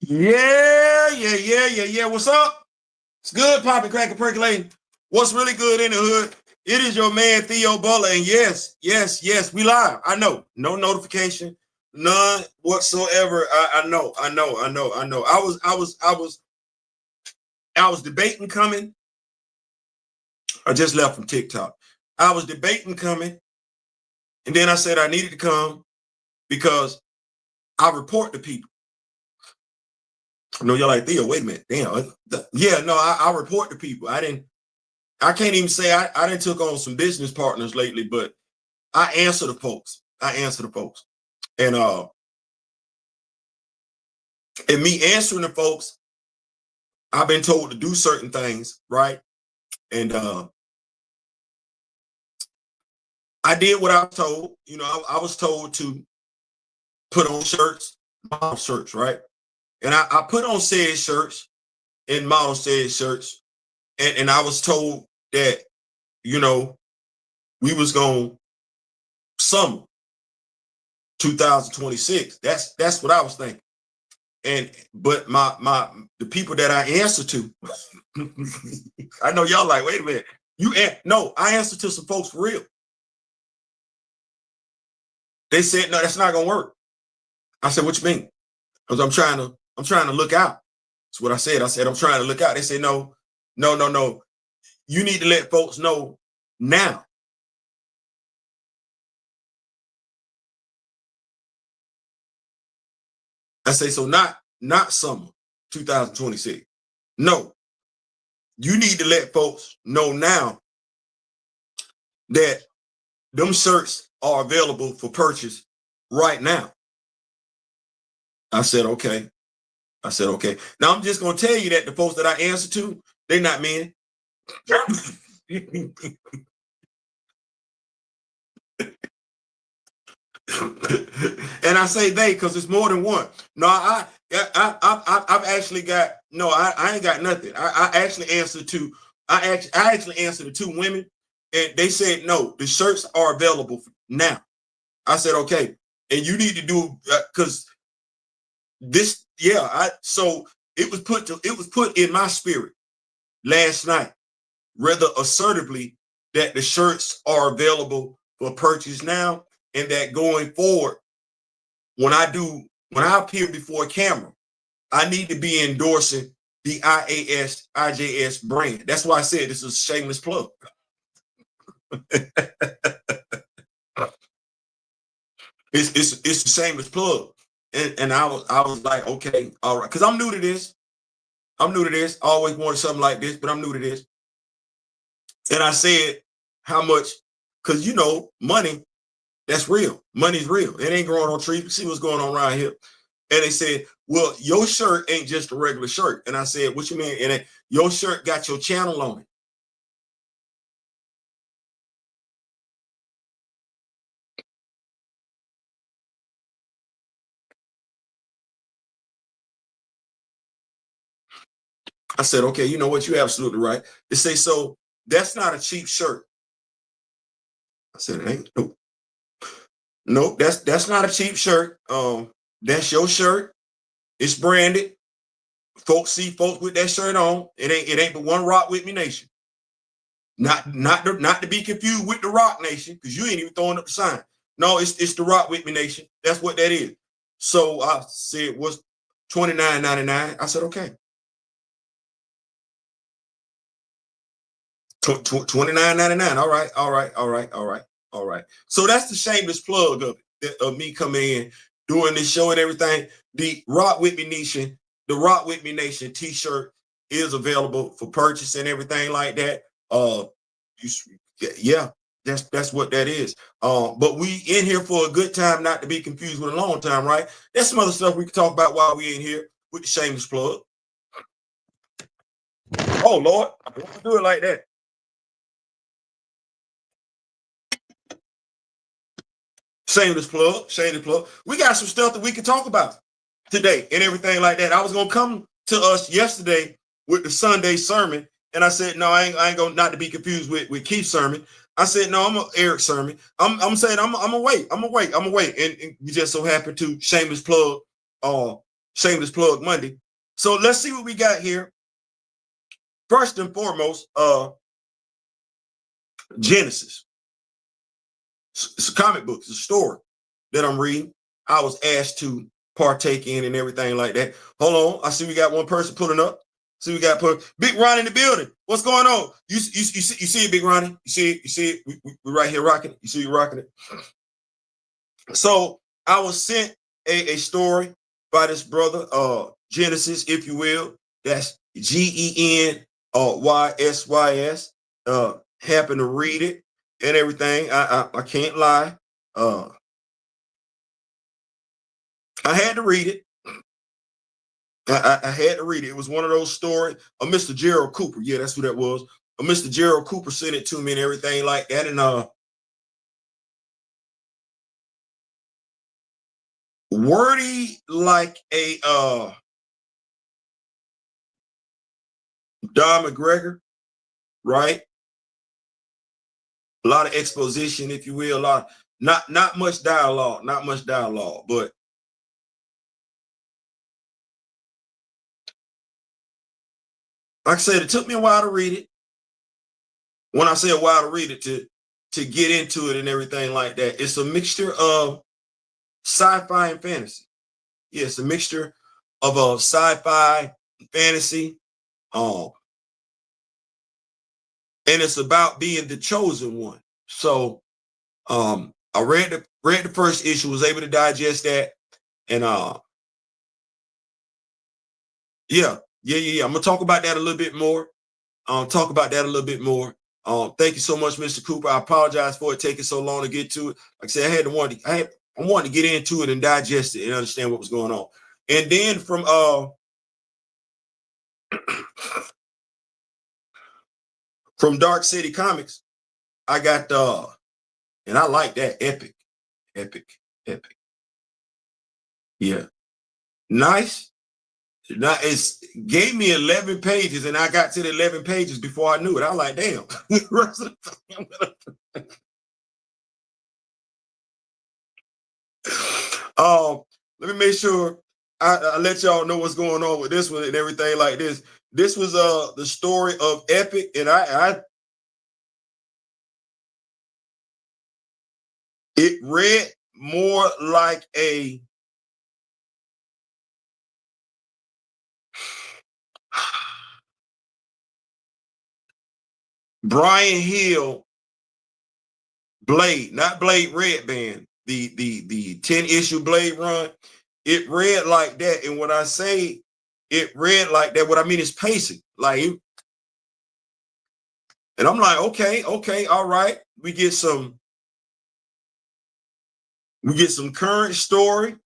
Yeah. What's up? It's good, popping, cracking, percolating. What's really good in the hood? It is your man Theo Butler, and yes, we live. I know, no notification, none whatsoever. I know. I was debating coming. I just left from TikTok. I was debating coming, and then I said I needed to come because I report to people. No, you're like, Theo, wait a minute. Damn. Yeah, no, I report to people. I can't even say I didn't took on some business partners lately, but I answer the folks. And me answering the folks, I've been told to do certain things, right? And I did what I was told. You know, I was told to put on shirts, model shirts, right? And I put on said shirts and model said shirts. And I was told that, you know, we was going summer 2026. That's what I was thinking. But the people that I answer to, I know y'all like, wait a minute. No, I answer to some folks for real. They said, no, that's not gonna work. I said, what you mean? Because I'm trying to look out. That's what I said. I said, I'm trying to look out. They said, no. You need to let folks know now. I say, so not summer 2026. No, you need to let folks know now that them shirts are available for purchase right now. I said, okay. Now I'm just gonna tell you that the folks that I answer to, they're not men. And I say they because it's more than one. No, I've actually got I ain't got nothing. I actually answered to two women, and they said no, the shirts are available now. I said okay, and you need to do because this so it was put in my spirit last night rather assertively that the shirts are available for purchase now, and that going forward, when I appear before a camera, I need to be endorsing the IJS brand. That's why I said this is a shameless plug. It's a shameless plug. And I was like, okay, all right. Because I'm new to this. I always wanted something like this, but I'm new to this. And I said how much, because money, that's real. Money's real. It ain't growing on trees. See what's going on around here. And they said, well, your shirt ain't just a regular shirt. And I said, what you mean? And your shirt got your channel on it. I said, okay, you know what? You're absolutely right. They say, so that's not a cheap shirt. I said, it ain't. Nope, that's not a cheap shirt. That's your shirt. It's branded. Folks see folks with that shirt on. It ain't but one Rock With Me Nation. Not to be confused with the Rock Nation, because you ain't even throwing up the sign. No, it's the Rock With Me Nation. That's what that is. So I said, what's $29.99? I said, okay. $29.99. All right. So that's the shameless plug of me coming in, doing this show and everything. The Rock With Me Nation t-shirt is available for purchase and everything like that. That's what that is. But we in here for a good time, not to be confused with a long time, right? There's some other stuff we can talk about while we in here with the shameless plug. Oh Lord, I don't do it like that. Shameless plug. We got some stuff that we can talk about today and everything like that. I was gonna come to us yesterday with the Sunday sermon, and I said, no, I ain't gonna, not to be confused with Keith's sermon. I said, no, I'm Eric's sermon. I'm saying I'm gonna wait. And we just so happen to shameless plug Shameless Plug Monday. So let's see what we got here. First and foremost, Genesis. It's a comic book. It's a story that I'm reading. I was asked to partake in and everything like that. Hold on. I see we got one person pulling up. See, we got Big Ron in the building. What's going on? You see it, Big Ronnie? You see it? You see it? We right here rocking it. You see you rocking it? So I was sent a story by this brother, Genesis, if you will. That's GENYSYS. Happened to read it and everything. I can't lie. I had to read it. I had to read it. It was one of those stories of Mr. Gerald Cooper. Yeah, that's who that was. Mr. Gerald Cooper sent it to me and everything like that. And wordy like a Don McGregor, right? A lot of exposition, if you will. Not much dialogue, but like I said, it took me a while to read it. When I say a while to read it, to get into it and everything like that, it's a mixture of sci-fi and fantasy. Yeah, it's a mixture of sci-fi, fantasy, and it's about being the chosen one. So, I read the first issue, was able to digest that, and yeah. I'm gonna talk about that a little bit more. Thank you so much, Mr. Cooper. I apologize for it taking so long to get to it. Like I said, I wanted to get into it and digest it and understand what was going on. And then from Dark City Comics, I got and I like that epic. Yeah, nice. Now it's gave me 11 pages, and I got to the 11 pages before I knew it. I was like, damn. Let me make sure I let y'all know what's going on with this one and everything like this. This was the story of Epic, and it read more like a Brian Hill Blade, not Blade Red Band, the 10-issue Blade run. It read like that. And when I say it read like that, what I mean is pacing. Like, and I'm like, okay, all right. We get some current story.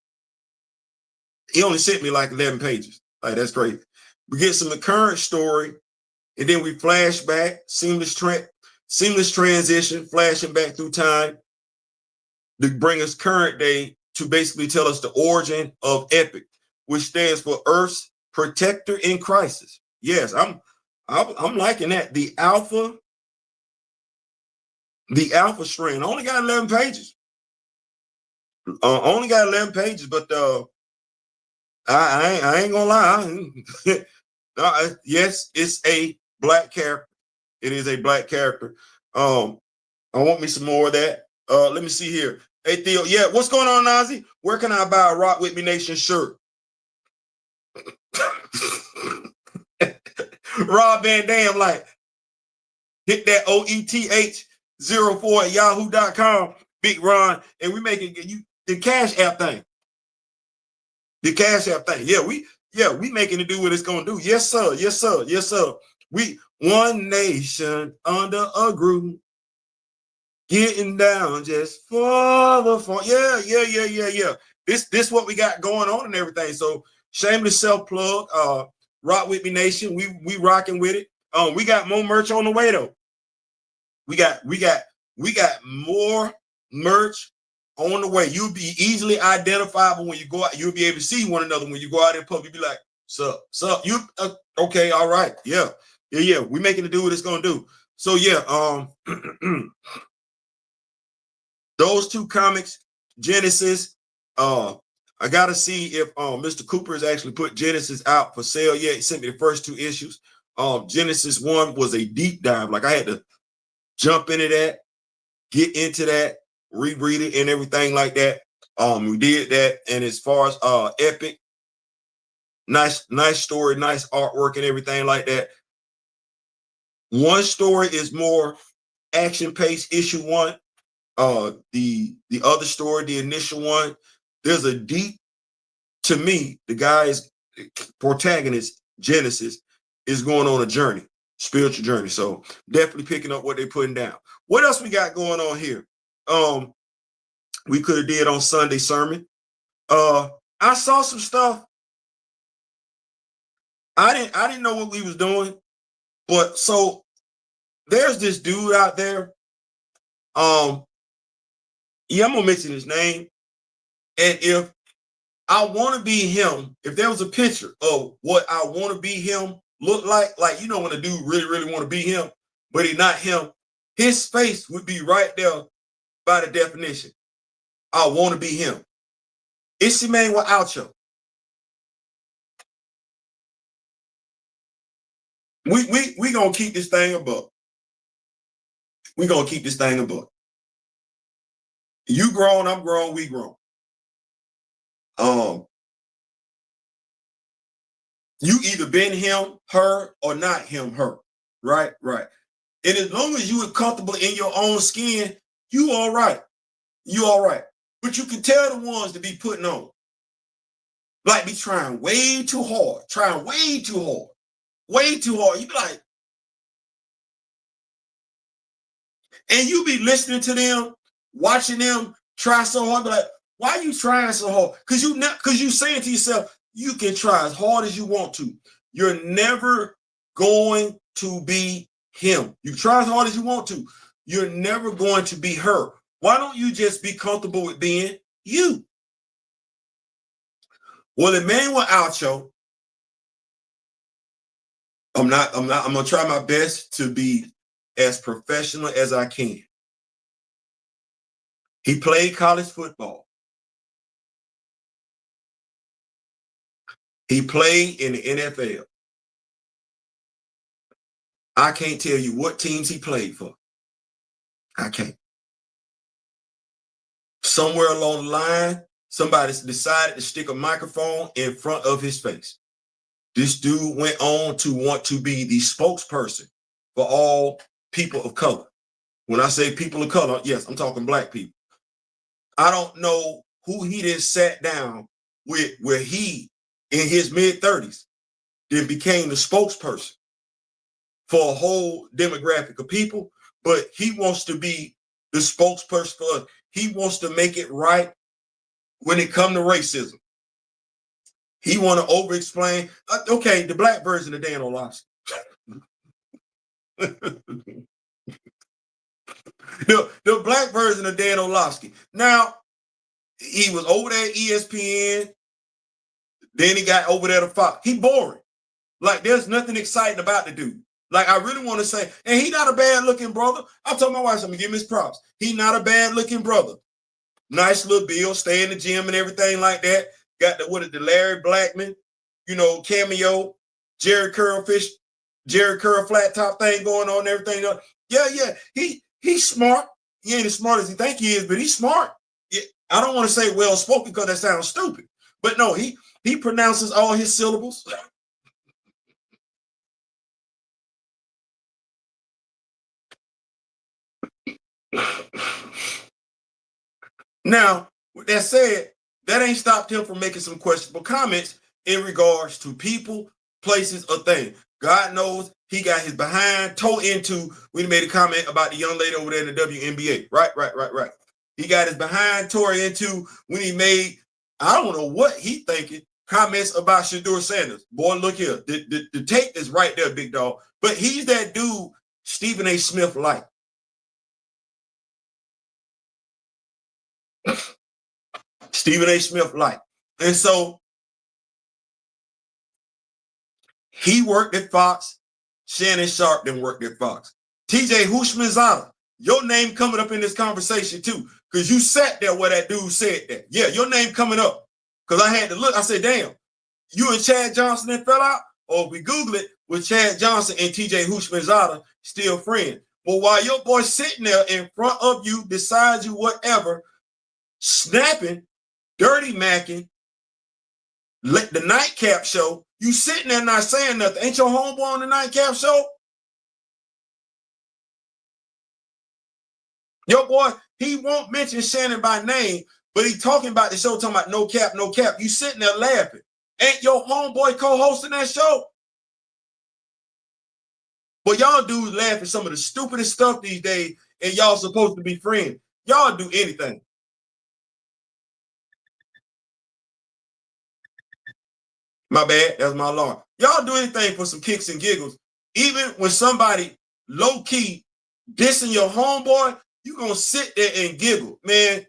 He only sent me like 11 pages. Like, that's crazy. We get some current story, and then we flash back, seamless transition, flashing back through time to bring us current day to basically tell us the origin of Epic, which stands for Earth's Protector in Crisis. Yes, I'm liking that. The Alpha strain only got 11 pages. But I ain't gonna lie. Yes, it's a black character. It is a black character. I want me some more of that. Let me see here. Hey Theo, yeah, what's going on, Nazi? Where can I buy a Rock With Me Nation shirt? Rob Van Dam, like, hit that OETH04 at yahoo.com, Big Ron, and we making you the Cash App thing. The Cash App thing. Yeah, we making it do what it's gonna do. Yes, sir. We one nation under a groove. Getting down just for the fun. Yeah. This what we got going on and everything. So shameless self-plug. Rock With Me Nation. We rocking with it. We got more merch on the way though. We got more merch on the way. You'll be easily identifiable when you go out. You'll be able to see one another when you go out in public. You'll be like, sup. You okay, all right. Yeah. We making it do what it's gonna do. So yeah, those two comics, Genesis, I gotta see if Mr. Cooper has actually put Genesis out for sale yet. He sent me the first 2 issues. Genesis 1 was a deep dive. Like I had to jump into that, get into that, reread it and everything like that. We did that. And as far as Epic, nice story, nice artwork and everything like that. One story is more action-paced, issue 1. The other story, the initial one, there's a deep, to me, the guy's protagonist, Genesis, is going on a journey, spiritual journey. So definitely picking up what they're putting down. What else we got going on here? We could have did on Sunday sermon. I saw some stuff. I didn't know what we was doing, but so there's this dude out there. Yeah, I'm gonna mention his name. And if I want to be him, if there was a picture of what I want to be him look like you know, when a dude really, really want to be him, but he's not him, his face would be right there by the definition. I want to be him. It's Emmanuel Alcho. We gonna keep this thing a buck. We gonna keep this thing a buck. You grown, I'm grown, we grown. You either been him, her, or not him, her. Right. And as long as you are comfortable in your own skin, you all right. You all right. But you can tell the ones to be putting on. Like be trying way too hard. Way too hard. You be like, and you be listening to them, watching them try so hard, be like, why are you trying so hard? Because you saying to yourself, you can try as hard as you want to. You're never going to be him. You try as hard as you want to. You're never going to be her. Why don't you just be comfortable with being you? Well, Emmanuel Alcho, I'm gonna try my best to be as professional as I can. He played college football. He played in the NFL. I can't tell you what teams he played for. I can't. Somewhere along the line, somebody decided to stick a microphone in front of his face. This dude went on to want to be the spokesperson for all people of color. When I say people of color, yes, I'm talking black people. I don't know who he then sat down with where he, in his mid-30s, then became the spokesperson for a whole demographic of people, but he wants to be the spokesperson for us. He wants to make it right when it comes to racism. He want to over-explain. Okay, the black version of Dan Orlovsky. the black version of Dan Orlovsky. Now, he was over there at ESPN. Then he got over there to Fox. He boring. Like, there's nothing exciting about the dude. Like, I really want to say, and he not a bad-looking brother. I told my wife, I'm going to give him his props. He not a bad-looking brother. Nice little build, stay in the gym and everything like that. Got the Larry Blackman, cameo, Jerry Curl flat top thing going on and everything. Yeah. He's smart. He ain't as smart as he think he is, but he's smart. Yeah, I don't want to say well-spoken because that sounds stupid. But no, he pronounces all his syllables. Now, with that said, that ain't stopped him from making some questionable comments in regards to people, places, or things. God knows he got his behind toe into when he made a comment about the young lady over there in the WNBA. Right. He got his behind tore into when he made, I don't know what he thinking, comments about Shedeur Sanders. Boy, look here. The tape is right there, big dog. But he's that dude Stephen A. Smith liked. Stephen A. Smith liked. And so he worked at Fox. Shannon Sharp then worked at Fox. TJ Hushmanzada, your name coming up in this conversation too, because you sat there where that dude said that. Yeah, your name coming up Because I had to look. I said, damn, you and Chad Johnson then fell out? Or if we Google it, with Chad Johnson and TJ Houshmandzadeh still friends. But while your boy's sitting there in front of you, beside you, whatever, snapping, dirty macking, the nightcap show, you sitting there not saying nothing. Ain't your homeboy on the nightcap show? Your boy, he won't mention Shannon by name, but he talking about the show, talking about no cap, no cap. You sitting there laughing. Ain't your homeboy co-hosting that show? But y'all dudes laugh at some of the stupidest stuff these days, and y'all supposed to be friends. Y'all do anything. My bad, that's my alarm. Y'all do anything for some kicks and giggles. Even when somebody low-key dissing your homeboy, you gonna sit there and giggle, man.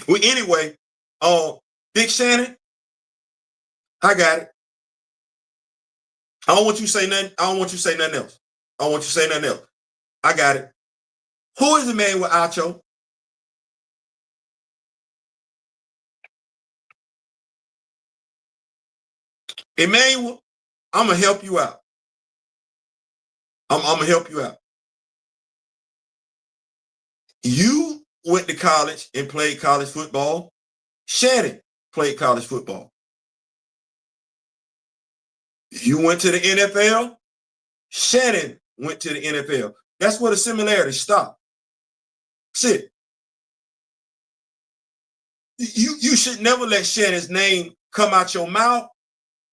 Well, anyway, Big Shannon, I got it. I don't want you to say nothing. I don't want you to say nothing else. I don't want you to say nothing else. I got it. Who is the man with Acho? Emmanuel, I'm gonna help you out. I'm gonna help you out. You went to college and played college football. Shannon played college football. You went to the NFL. Shannon went to the NFL. That's where the similarities stop. That's it. You should never let Shannon's name come out your mouth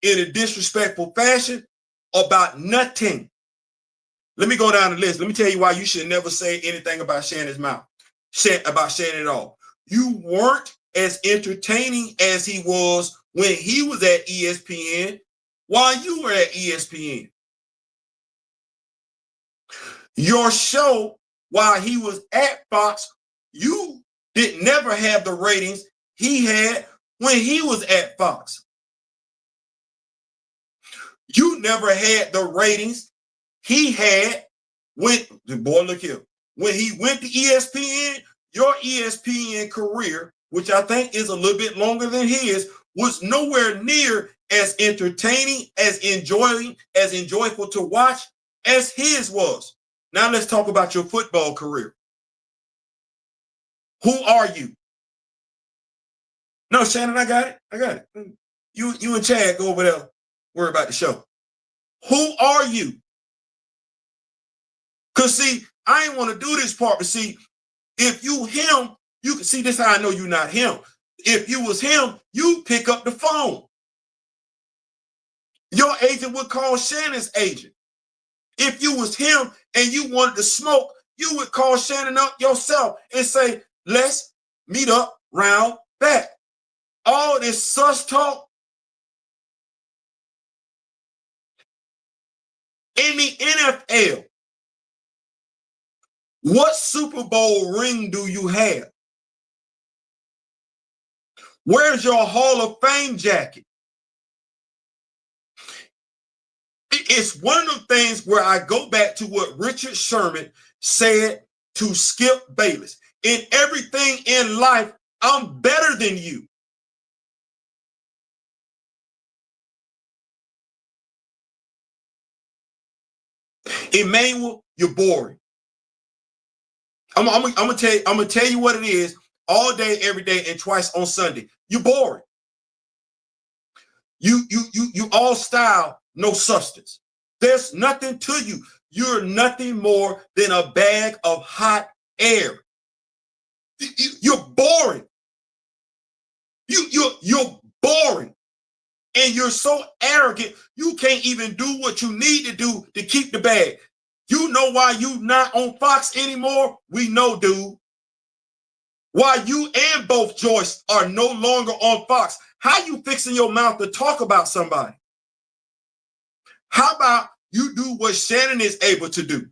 in a disrespectful fashion about nothing. Let me go down the list. Let me tell you why you should never say anything about Shannon's mouth, about Shannon at all. You weren't as entertaining as he was when he was at ESPN while you were at ESPN. Your show, while he was at Fox, you did never have the ratings he had when he was at Fox. You never had the ratings he had when, boy, look here, when he went to ESPN. Your ESPN career, which I think is a little bit longer than his, was nowhere near as entertaining, as enjoyable to watch as his was. Now let's talk about your football career. Who are you? No, Shannon, I got it. I got it. You and Chad go over there, worry about the show. Who are you? Because, see, I ain't want to do this part, but see, if you him, you can see this how I know you're not him. If you was him, you pick up the phone. Your agent would call Shannon's agent. If you was him and you wanted to smoke, you would call Shannon up yourself and say, let's meet up round back. All this sus talk. In the NFL, what Super Bowl ring do you have? Where's your Hall of Fame jacket? It's one of the things where I go back to what Richard Sherman said to Skip Bayless. In everything in life, I'm better than you. Emmanuel, you're boring. I'm gonna tell you what it is all day, every day, and twice on Sunday. You're boring. You all style, no substance. There's nothing to you. You're nothing more than a bag of hot air. You're boring. You're boring. And you're so arrogant, you can't even do what you need to do to keep the bag. You know why you not on Fox anymore? We know, dude. Why you and both Joyce are no longer on Fox. How you fixing your mouth to talk about somebody? How about you do what Shannon is able to do?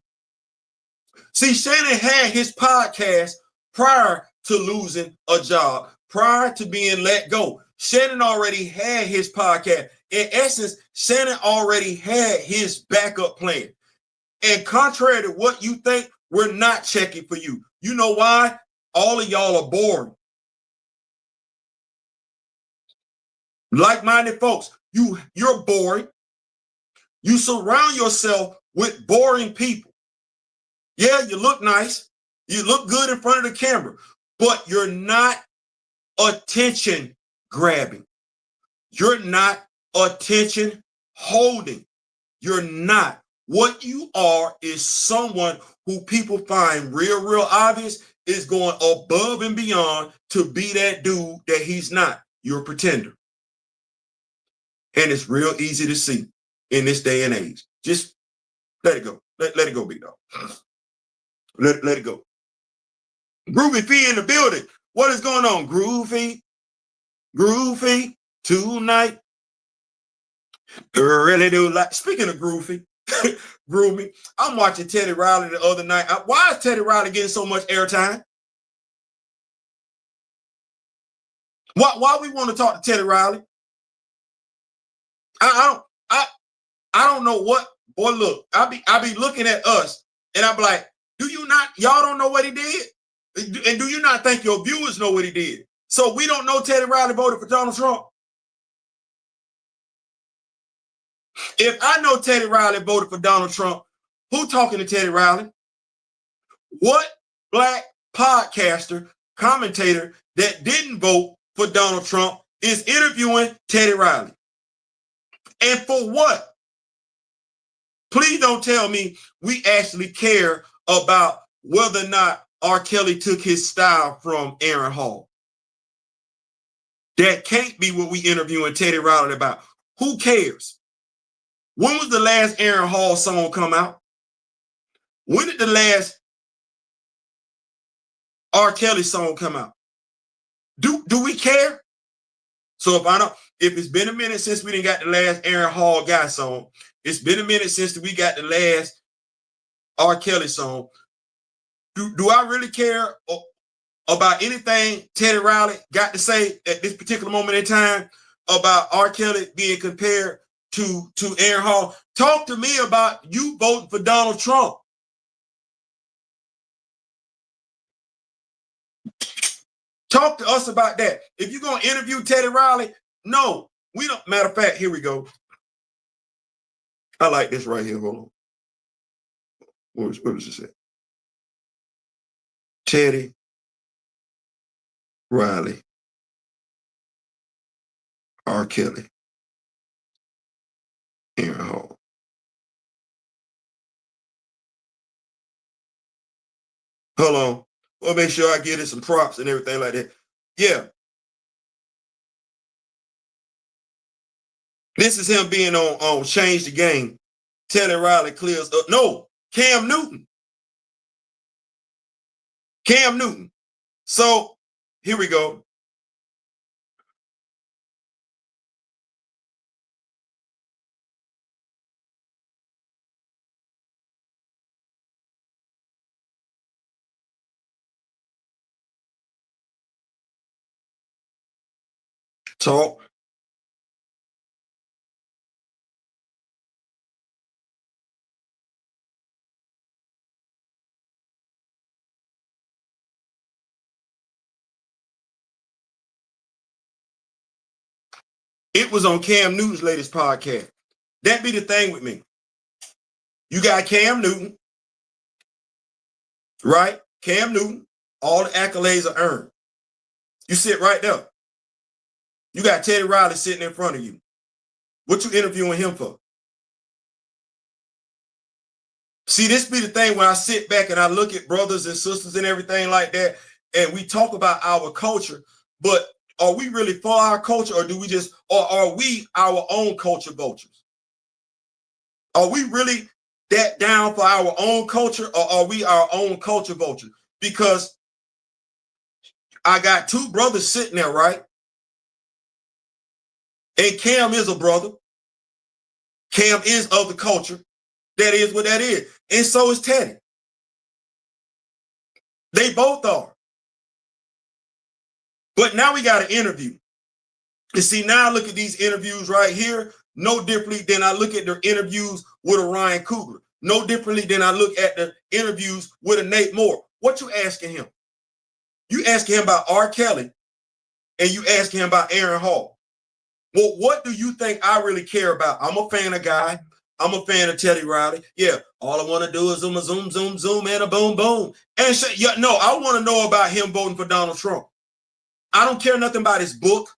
See, Shannon had his podcast prior to losing a job, prior to being let go. Shannon already had his podcast. In essence, Shannon already had his backup plan. And contrary to what you think, we're not checking for you. You know why? All of y'all are boring. Like-minded folks, you're boring. You surround yourself with boring people. Yeah, you look nice. You look good in front of the camera, but you're not attention grabbing. You're not attention holding. You're not. What you are is someone who people find real obvious is going above and beyond to be that dude that he's not. You're a pretender. And it's real easy to see in this day and age. Just let it go. Let it go, big dog. Let it go. Groovy Fee in the building. What is going on? Groovy tonight. Really do like. Speaking of Groovy, Groovy, I'm watching Teddy Riley the other night. Why is Teddy Riley getting so much airtime? Why we want to talk to Teddy Riley? I don't know what. Boy, look, I be looking at us and I be like, do you not? Y'all don't know what he did, and do you not think your viewers know what he did? So we don't know Teddy Riley voted for Donald Trump. If I know Teddy Riley voted for Donald Trump, who talking to Teddy Riley? What black podcaster, commentator that didn't vote for Donald Trump is interviewing Teddy Riley? And for what? Please don't tell me we actually care about whether or not R. Kelly took his style from Aaron Hall. That can't be what we interviewing Teddy Riley about. Who cares? When was the last Aaron Hall song come out? When did the last R. Kelly song come out? Do we care? So if it's been a minute since we didn't got the last Aaron Hall guy song, it's been a minute since we got the last R. Kelly song. Do I really care about anything Teddy Riley got to say at this particular moment in time about R. Kelly being compared to Aaron Hall? Talk to me about you voting for Donald Trump. Talk to us about that. If you're going to interview Teddy Riley, no, we don't. Matter of fact, here we go. I like this right here. Hold on. What was it say? Teddy Riley, R. Kelly, Aaron Hall. Hold on. Well, make sure I get it some props and everything like that. Yeah. This is him being on Change the Game. Teddy Riley clears up. No, Cam Newton. Cam Newton. So here we go. Talk. It was on Cam Newton's latest podcast. That be the thing with me. You got Cam Newton, right? Cam Newton, all the accolades are earned. You sit right there. You got Teddy Riley sitting in front of you. What you interviewing him for? See, this be the thing when I sit back and I look at brothers and sisters and everything like that, and we talk about our culture, but are we really for our culture, or are we our own culture vultures? Are we really that down for our own culture, or are we our own culture vultures? Because I got two brothers sitting there, right? And Cam is a brother. Cam is of the culture. That is what that is. And so is Teddy. They both are. But now we got an interview. And see, now I look at these interviews right here, no differently than I look at their interviews with a Ryan Coogler. No differently than I look at the interviews with a Nate Moore. What you asking him? You asking him about R. Kelly, and you asking him about Aaron Hall. Well, what do you think I really care about? I'm a fan of Guy. I'm a fan of Teddy Riley. Yeah, all I want to do is zoom, zoom, zoom, and a boom, boom. And say, yeah, no, I want to know about him voting for Donald Trump. I don't care nothing about his book,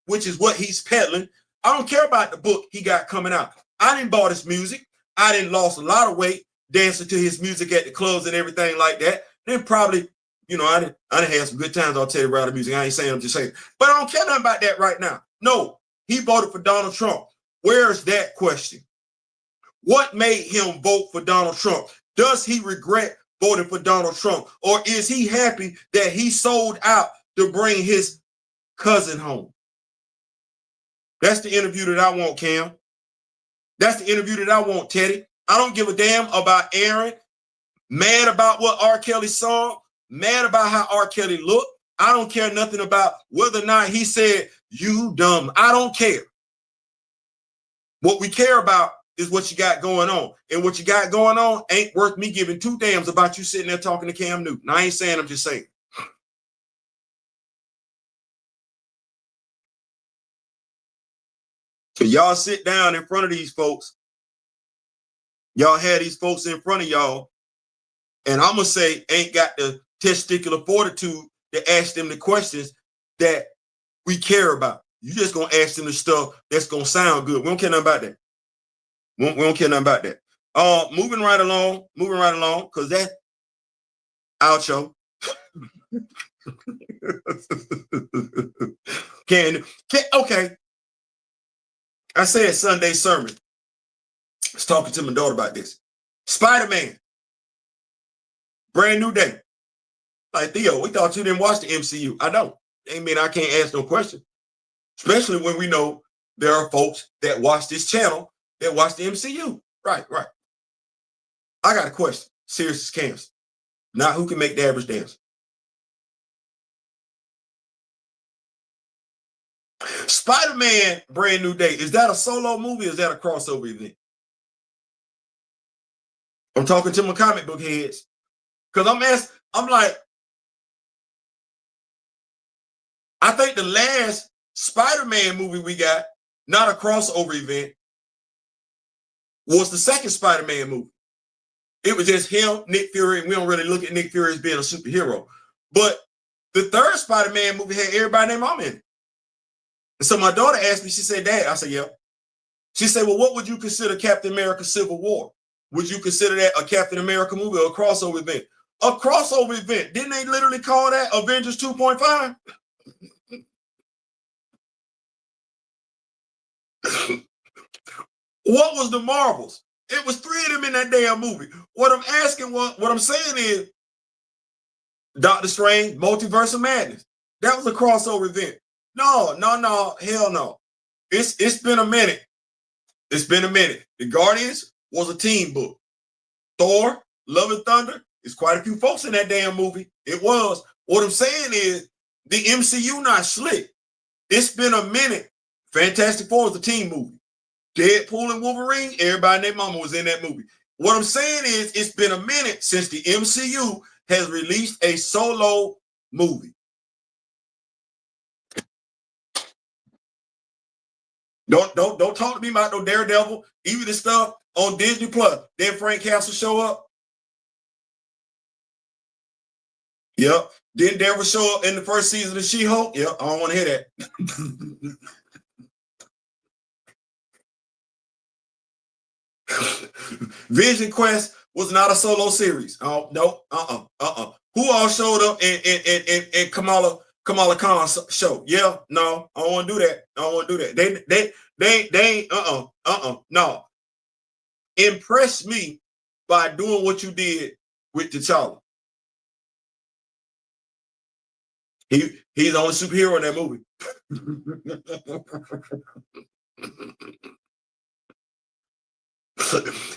which is what he's peddling. I don't care about the book he got coming out. I didn't bought his music. I didn't lost a lot of weight dancing to his music at the clubs and everything like that. Then probably, I didn't have some good times on Teddy Riley music. I ain't saying, I'm just saying. But I don't care nothing about that right now. No, he voted for Donald Trump. Where's that question? What made him vote for Donald Trump? Does he regret voting for Donald Trump? Or is he happy that he sold out to bring his cousin home? That's the interview that I want, Cam. That's the interview that I want, Teddy. I don't give a damn about Aaron, mad about what R. Kelly saw, mad about how R. Kelly looked. I don't care nothing about whether or not he said, you dumb. I don't care. What we care about is what you got going on. And what you got going on ain't worth me giving two damns about you sitting there talking to Cam Newton. I ain't saying, I'm just saying. So y'all sit down in front of these folks. Y'all had these folks in front of y'all. And I'm going to say ain't got the testicular fortitude to ask them the questions that we care about. You just going to ask them the stuff that's going to sound good. We don't care nothing about that. We don't care nothing about that. Moving right along, because that outro. Okay. I said Sunday sermon. I was talking to my daughter about this. Spider-Man. Brand new day. Like, Theo, we thought you didn't watch the MCU. I don't. Ain't mean I can't ask no question. Especially when we know there are folks that watch this channel that watch the MCU. Right. I got a question. Serious as cancer. Not who can make the average dance. Spider-Man Brand New Day. Is that a solo movie or is that a crossover event? I'm talking to my comic book heads. Because I'm like, I think the last Spider-Man movie we got, not a crossover event, was the second Spider-Man movie. It was just him, Nick Fury, and we don't really look at Nick Fury as being a superhero. But the third Spider-Man movie had everybody named Mom in it. And so my daughter asked me, she said, Dad, I said, yeah. She said, well, what would you consider Captain America Civil War? Would you consider that a Captain America movie or a crossover event? A crossover event. Didn't they literally call that Avengers 2.5? What was the Marvels? It was 3 of them in that damn movie. What I'm saying is, Doctor Strange, Multiverse of Madness. That was a crossover event. No, hell no. It's been a minute. It's been a minute. The Guardians was a team book. Thor, Love and Thunder, there's quite a few folks in that damn movie. It was. What I'm saying is, the MCU not slick. It's been a minute. Fantastic Four was a team movie. Deadpool and Wolverine, everybody and their mama was in that movie. What I'm saying is, it's been a minute since the MCU has released a solo movie. Don't talk to me about no Daredevil, even the stuff on Disney Plus. Then Frank Castle show up. Yep. Didn't Daredevil show up in the first season of She-Hulk? Yep. I don't want to hear that. Vision Quest was not a solo series. Oh no. Who all showed up in Kamala Khan's show? Yeah. No. I don't want to do that. I don't want to do that. They ain't. No. Impress me by doing what you did with T'Challa. He's the only superhero in that movie.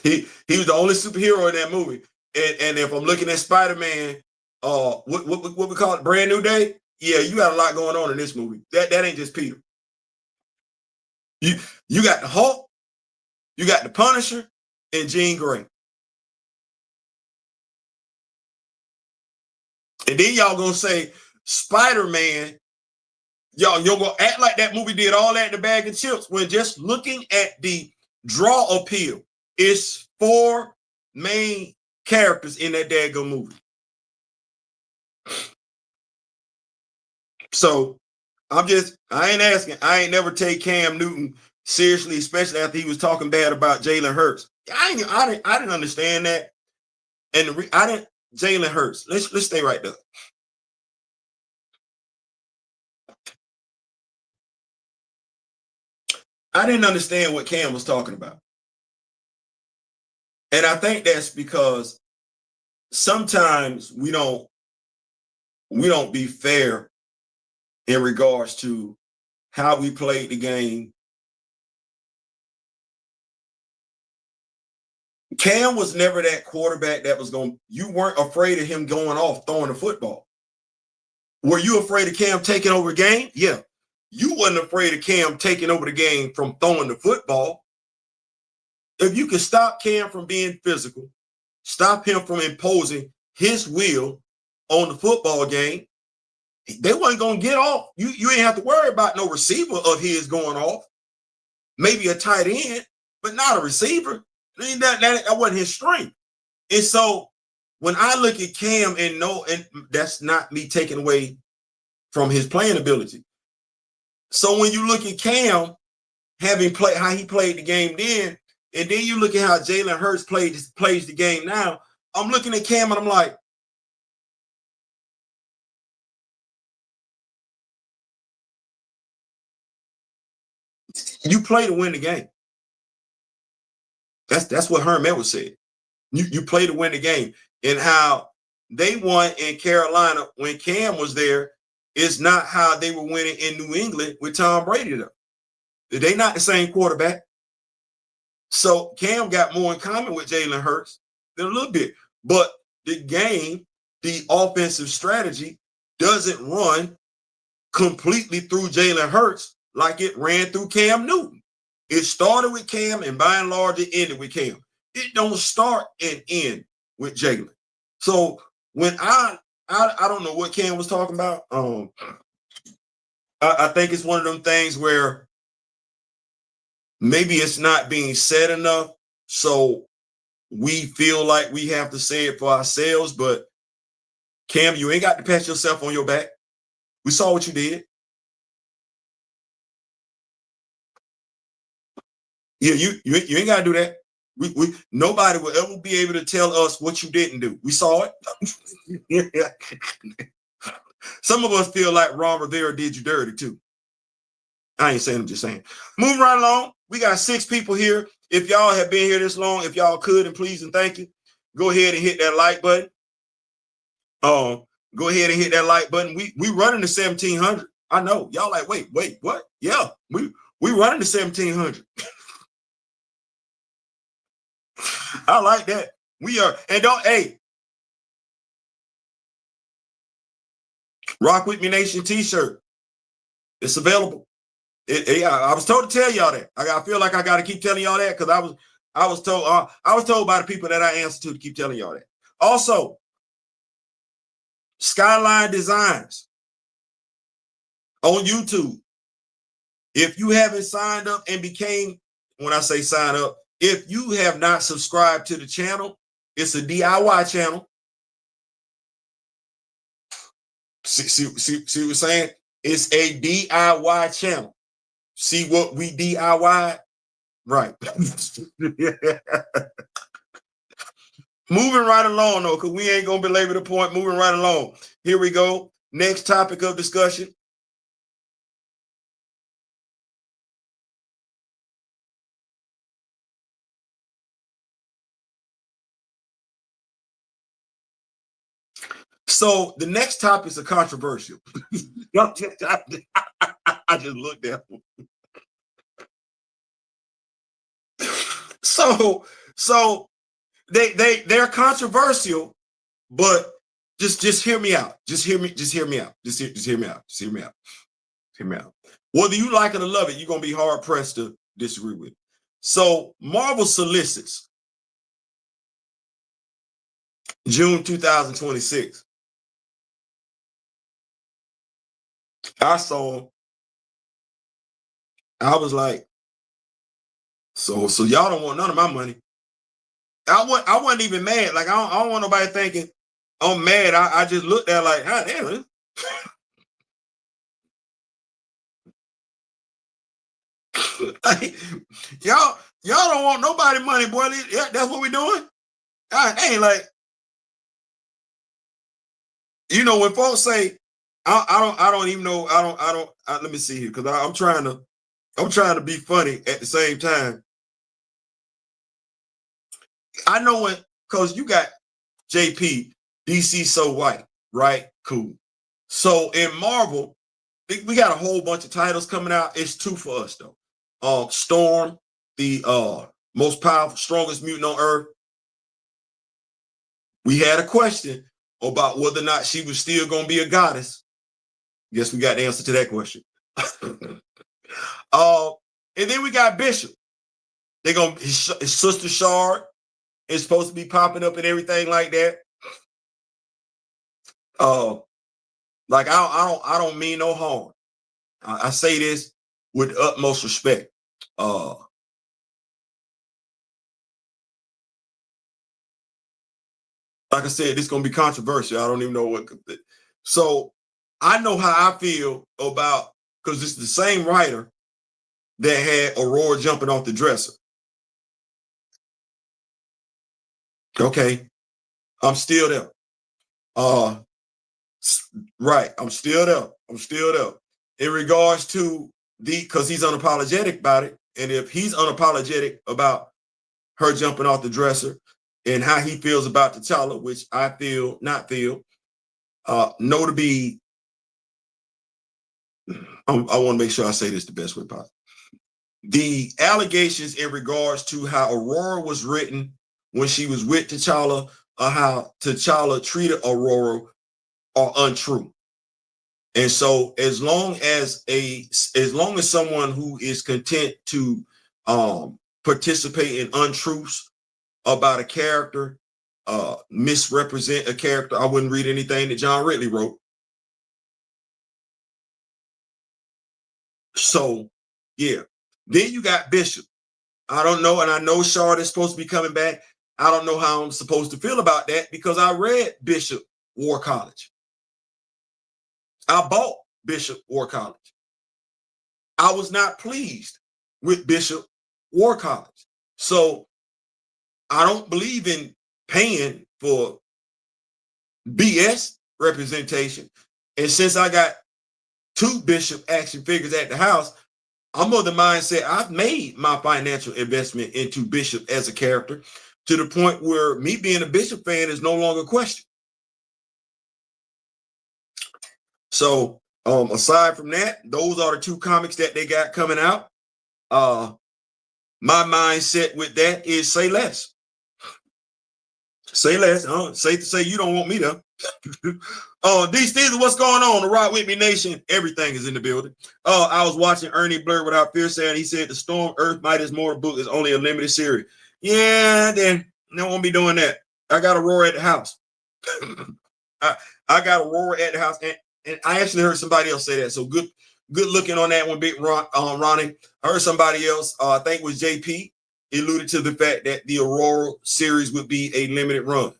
he was the only superhero in that movie. And if I'm looking at Spider-Man, what we call it, Brand New Day, yeah, you got a lot going on in this movie. That ain't just Peter. You got the Hulk, you got the Punisher, and Jean Grey. And then y'all gonna say Spider-Man Y'all, you're gonna act like that movie did all that in the bag of chips when just looking at the draw appeal, it's 4 main characters in that daggone movie. So I ain't never take Cam Newton seriously, especially after he was talking bad about Jalen Hurts. I didn't understand that. And I didn't Jalen Hurts. Let's stay right there. I didn't understand what Cam was talking about. And I think that's because sometimes we don't be fair in regards to how we played the game. Cam was never that quarterback that was you weren't afraid of him going off throwing the football. Were you afraid of Cam taking over the game? Yeah. You wasn't afraid of Cam taking over the game from throwing the football. If you could stop Cam from being physical, stop him from imposing his will on the football game, they wasn't going to get off. You ain't have to worry about no receiver of his going off. Maybe a tight end, but not a receiver. That wasn't his strength. And so when I look at Cam and that's not me taking away from his playing ability. So when you look at Cam having played how he played the game then, and then you look at how Jalen Hurts plays the game now, I'm looking at Cam and I'm like, you play to win the game. That's what Herm Edwards said. You play to win the game. And how they won in Carolina when Cam was there is not how they were winning in New England with Tom Brady though. They're not the same quarterback. So Cam got more in common with Jalen Hurts than a little bit. But the game, the offensive strategy doesn't run completely through Jalen Hurts like it ran through Cam Newton. It started with Cam, and by and large, it ended with Cam. It don't start and end with Jalen. So when I don't know what Cam was talking about. I think it's one of them things where maybe it's not being said enough, so we feel like we have to say it for ourselves. But Cam, you ain't got to pat yourself on your back. We saw what you did. Yeah, you ain't got to do that. We nobody will ever be able to tell us what you didn't do. We saw it. Some of us feel like Ron Rivera did you dirty too. I ain't saying, I'm just saying. Moving right along. We got 6 people here. If y'all have been here this long, if y'all could and please and thank you, go ahead and hit that like button. Go ahead and hit that like button. We running the 1700. I know y'all like, wait, what? Yeah, we running the 1700. I like that. We are, and Rock With Me Nation t-shirt. It's available. I was told to tell y'all that. I feel like I got to keep telling y'all that because I was told by the people that I answer to keep telling y'all that. Also, Skyline Designs on YouTube. If you haven't signed up and when I say sign up, if you have not subscribed to the channel, it's a DIY channel. See what I'm saying? It's a DIY channel. See what we DIY? Right. Moving right along, though, because we ain't going to belabor the point. Moving right along. Here we go. Next topic of discussion. So the next topic is a controversial. I just looked at them. So they're controversial, but just hear me out. Just hear me out. Just hear me out. Hear me out. Whether you like it or love it, you're gonna be hard pressed to disagree with it. So Marvel solicits June 2026. I saw I was like, so y'all don't want none of my money. I wasn't even mad. Like I don't want nobody thinking I'm mad. I just looked at like, ah, damn. Like, y'all don't want nobody money, boy. Yeah, that's what we doing. I ain't like, you know, when folks say, I don't even know. Let me see here, because I'm trying to be funny at the same time. I know when, because you got JP, DC so white, right? Cool. So in Marvel, we got a whole bunch of titles coming out. It's two for us though. Storm, the most powerful, strongest mutant on Earth. We had a question about whether or not she was still going to be a goddess. Guess we got the answer to that question. And then we got Bishop. They're gonna his sister Shard is supposed to be popping up and everything like that. Like I don't mean no harm. I say this with utmost respect. Like I said, this is gonna be controversial. I don't even know what. So I know how I feel about, because it's the same writer that had Aurora jumping off the dresser. Okay, I'm still there. Right, I'm still there. In regards to because he's unapologetic about it, and if he's unapologetic about her jumping off the dresser and how he feels about T'Challa, which I feel know to be, I want to make sure I say this the best way possible. The allegations in regards to how Aurora was written when she was with T'Challa, or how T'Challa treated Aurora, are untrue. And so as long as someone who is content to participate in untruths about a character, misrepresent a character, I wouldn't read anything that John Ridley wrote. So yeah. Then you got Bishop. I don't know, and I know Shard is supposed to be coming back. I don't know how I'm supposed to feel about that, because I read Bishop War College. I bought Bishop War College. I was not pleased with Bishop War College. So I don't believe in paying for BS representation. And since I got 2 Bishop action figures at the house, I'm of the mindset I've made my financial investment into Bishop as a character, to the point where me being a Bishop fan is no longer a question. So aside from that, those are the 2 comics that they got coming out. My mindset with that is say less. Say less. Safe to say you don't want me to. These things are what's going on. The Rock With Me Nation, everything is in the building. I was watching Ernie Blurred Without Fear saying, he said the Storm Earth Midas Mortal book is only a limited series. Yeah, then I won't be doing that. I got Aurora at the house. I got Aurora at the house, and I actually heard somebody else say that. So good looking on that one, Big Ronnie. I heard somebody else, I think it was JP, alluded to the fact that the Aurora series would be a limited run.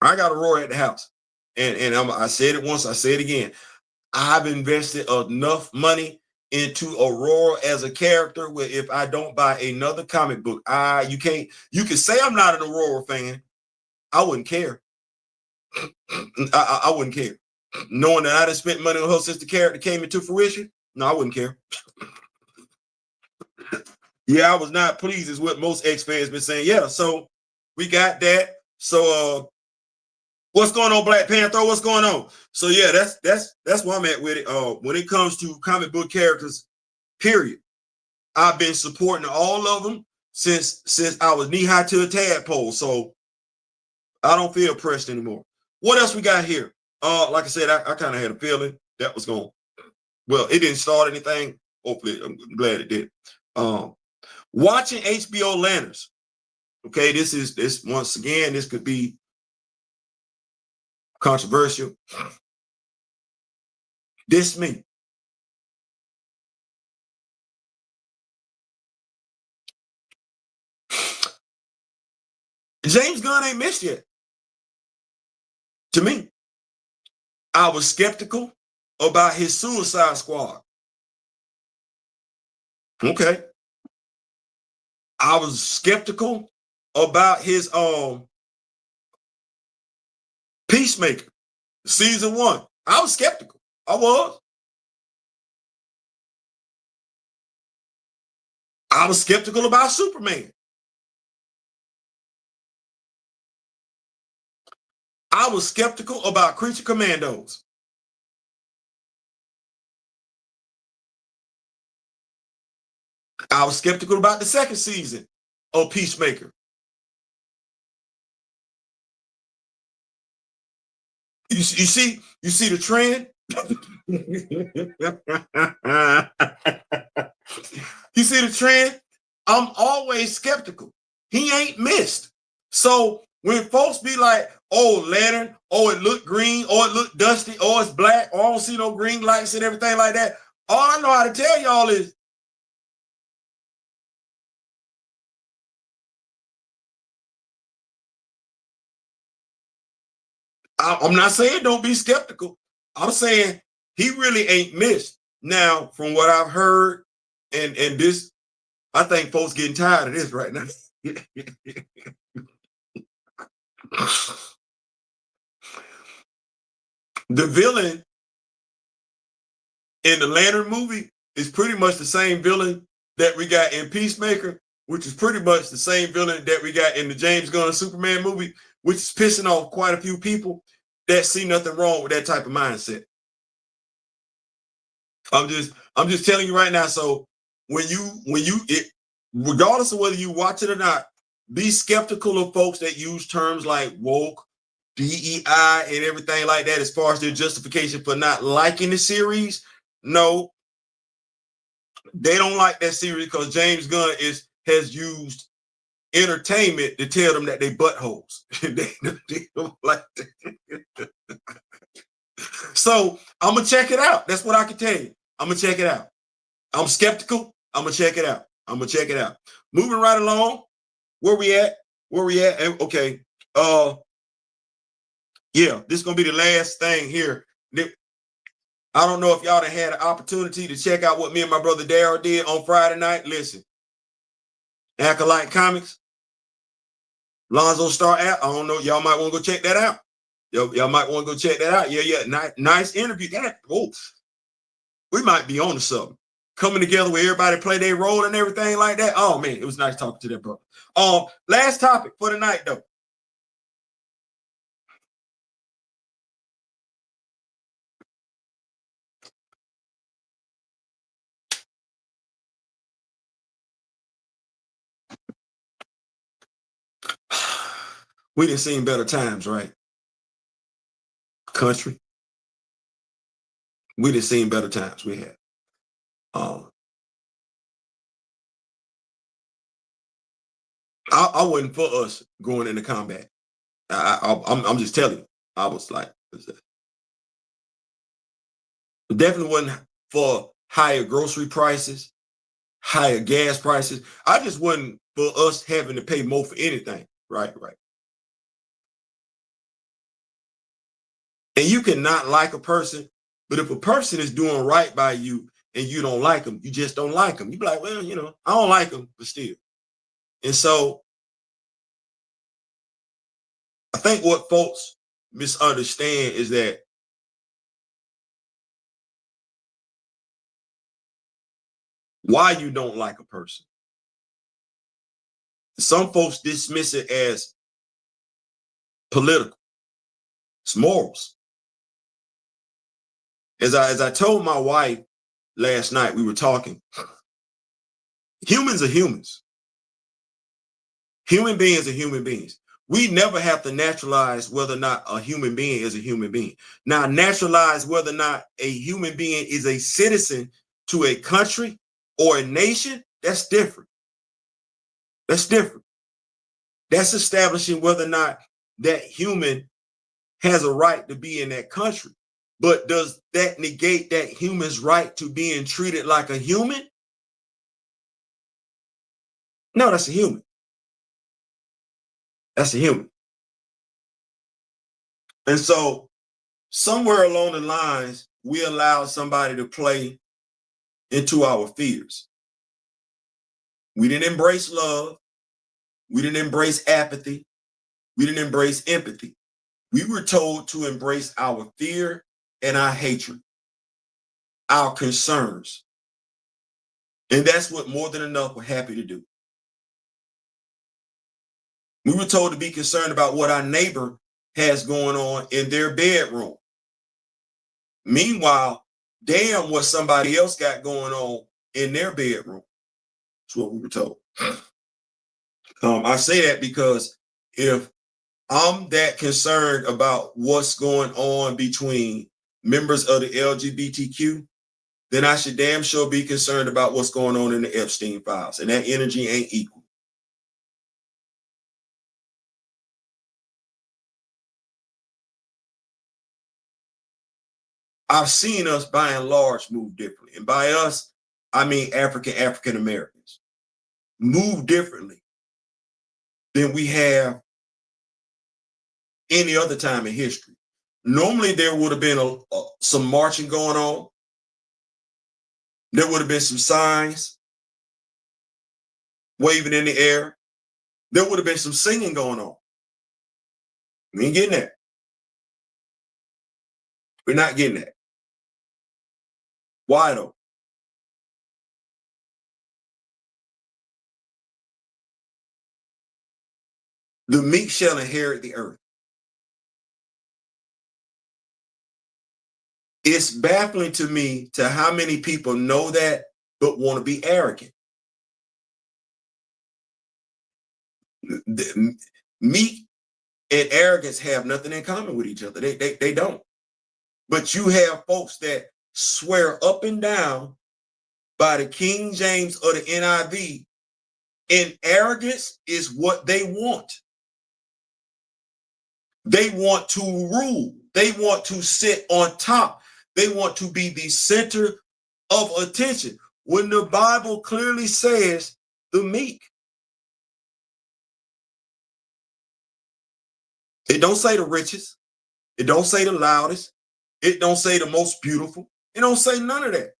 I got Aurora at the house, and I said it once, I say it again. I've invested enough money into Aurora as a character where if I don't buy another comic book, you can say I'm not an Aurora fan. I wouldn't care. I wouldn't care. Knowing that I done spent money on her since the character came into fruition, no, I wouldn't care. Yeah, I was not pleased, is what most X fans been saying. Yeah, so we got that. So what's going on, Black Panther? What's going on? So yeah, that's where I'm at with it. When it comes to comic book characters, period, I've been supporting all of them since I was knee high to a tadpole. So I don't feel pressed anymore. What else we got here? Like I said, I kind of had a feeling that was going. Well, it didn't start anything. Hopefully, I'm glad it did. Watching HBO Lanterns. Okay, this once again, this could be controversial. This me. James Gunn ain't missed yet. To me, I was skeptical about his Suicide Squad. Okay. I was skeptical about his Peacemaker, season 1. I was skeptical. I was. I was skeptical about Superman. I was skeptical about Creature Commandos. I was skeptical about the second season of Peacemaker. You see the trend? You see the trend? I'm always skeptical. He ain't missed. So when folks be like, oh, lantern, oh, it looked green, oh, it looked dusty, oh, it's black, oh, I don't see no green lights and everything like that, all I know how to tell y'all is I'm not saying don't be skeptical. I'm saying he really ain't missed. Now, from what I've heard, and this, I think folks getting tired of this right now. The villain in the Lantern movie is pretty much the same villain that we got in Peacemaker, which is pretty much the same villain that we got in the James Gunn Superman movie, which is pissing off quite a few people that see nothing wrong with that type of mindset. I'm just telling you right now. So regardless of whether you watch it or not, be skeptical of folks that use terms like woke, DEI, and everything like that as far as their justification for not liking the series. No, they don't like that series because James Gunn has used entertainment to tell them that they buttholes. they don't like that. So I'm gonna check it out. That's what I can tell you. I'm gonna check it out. I'm skeptical. I'm gonna check it out. I'm gonna check it out. Moving right along. Where we at? Okay. Yeah, this is gonna be the last thing here. I don't know if y'all done had an opportunity to check out what me and my brother Daryl did on Friday night. Listen, Acolyte Comics, Lonzo Star app. I don't know. Y'all might want to go check that out. Y'all might want to go check that out. Yeah. Nice interview. We might be on to something. Coming together where everybody play their role and everything like that. Oh man, it was nice talking to that brother. Last topic for the night though. We done seen better times, right? Country. We done seen better times. We have. I wasn't for us going into combat. I'm just telling you. I was like, definitely wasn't for higher grocery prices, higher gas prices. I just wasn't for us having to pay more for anything. Right. And you cannot like a person, but if a person is doing right by you and you don't like them, you just don't like them. You be like, well, I don't like them, but still. And so I think what folks misunderstand is that why you don't like a person. Some folks dismiss it as political. It's morals. As I told my wife last night, we were talking. Humans are humans. Human beings are human beings. We never have to naturalize whether or not a human being is a human being. Now, naturalize whether or not a human being is a citizen to a country or a nation, that's different. That's different. That's establishing whether or not that human has a right to be in that country. But does that negate that human's right to being treated like a human? No, that's a human. That's a human. And so somewhere along the lines, we allow somebody to play into our fears. We didn't embrace love. We didn't embrace apathy. We didn't embrace empathy. We were told to embrace our fear and our hatred, our concerns. And that's what More Than Enough were happy to do. We were told to be concerned about what our neighbor has going on in their bedroom. Meanwhile, damn what somebody else got going on in their bedroom. That's what we were told. I say that because if I'm that concerned about what's going on between members of the LGBTQ, then I should damn sure be concerned about what's going on in the Epstein files. And that energy ain't equal. I've seen us by and large move differently. And by us, I mean African Americans move differently than we have any other time in history. Normally, there would have been some marching going on. There would have been some signs waving in the air. There would have been some singing going on. We ain't getting that. We're not getting that. Why though? The meek shall inherit the earth. It's baffling to me to how many people know that but want to be arrogant. Meek and arrogance have nothing in common with each other. They don't. But you have folks that swear up and down by the King James or the NIV, and arrogance is what they want. They want to rule. They want to sit on top. They want to be the center of attention. When the Bible clearly says the meek. It don't say the richest. It don't say the loudest. It don't say the most beautiful. It don't say none of that.